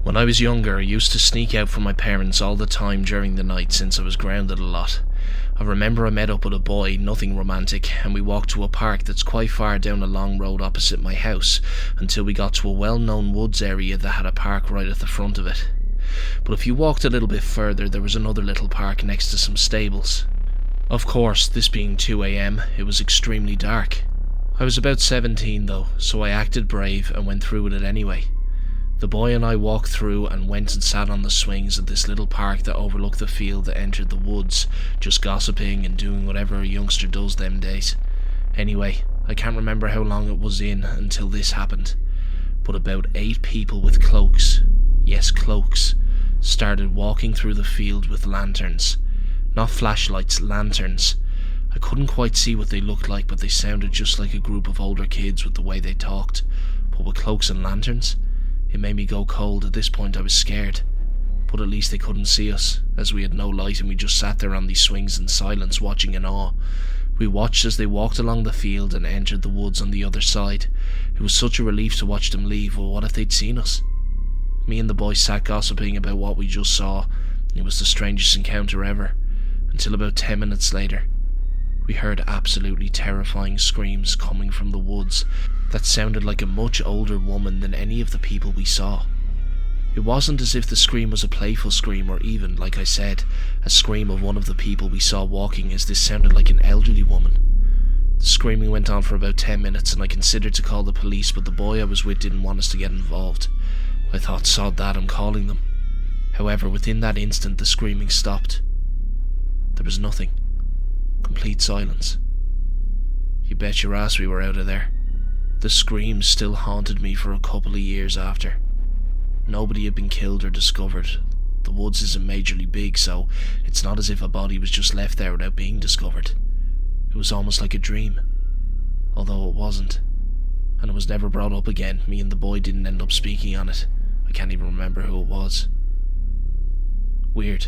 When I was younger, I used to sneak out from my parents all the time during the night since I was grounded a lot. I remember I met up with a boy, nothing romantic, and we walked to a park that's quite far down a long road opposite my house until we got to a well-known woods area that had a park right at the front of it. But if you walked a little bit further, there was another little park next to some stables. Of course, this being 2 AM, it was extremely dark. I was about 17 though, so I acted brave and went through with it anyway. The boy and I walked through and went and sat on the swings of this little park that overlooked the field that entered the woods, just gossiping and doing whatever a youngster does them days. Anyway, I can't remember how long it was in until this happened, but about 8 people with cloaks, yes cloaks, started walking through the field with lanterns. Not flashlights, lanterns. I couldn't quite see what they looked like, but they sounded just like a group of older kids with the way they talked. But with cloaks and lanterns? It made me go cold. At this point I was scared. But at least they couldn't see us, as we had no light and we just sat there on these swings in silence, watching in awe. We watched as they walked along the field and entered the woods on the other side. It was such a relief to watch them leave. Well, what if they'd seen us? Me and the boy sat gossiping about what we just saw. It was the strangest encounter ever. Until about 10 minutes later, we heard absolutely terrifying screams coming from the woods that sounded like a much older woman than any of the people we saw. It wasn't as if the scream was a playful scream or even, like I said, a scream of one of the people we saw walking, as this sounded like an elderly woman. The screaming went on for about 10 minutes and I considered to call the police, but the boy I was with didn't want us to get involved. I thought, sod that, I'm calling them. However, within that instant the screaming stopped. There was nothing. Complete silence. You bet your ass we were out of there. The screams still haunted me for a couple of years after. Nobody had been killed or discovered. The woods isn't majorly big, so it's not as if a body was just left there without being discovered. It was almost like a dream. Although it wasn't. And it was never brought up again. Me and the boy didn't end up speaking on it. I can't even remember who it was. Weird.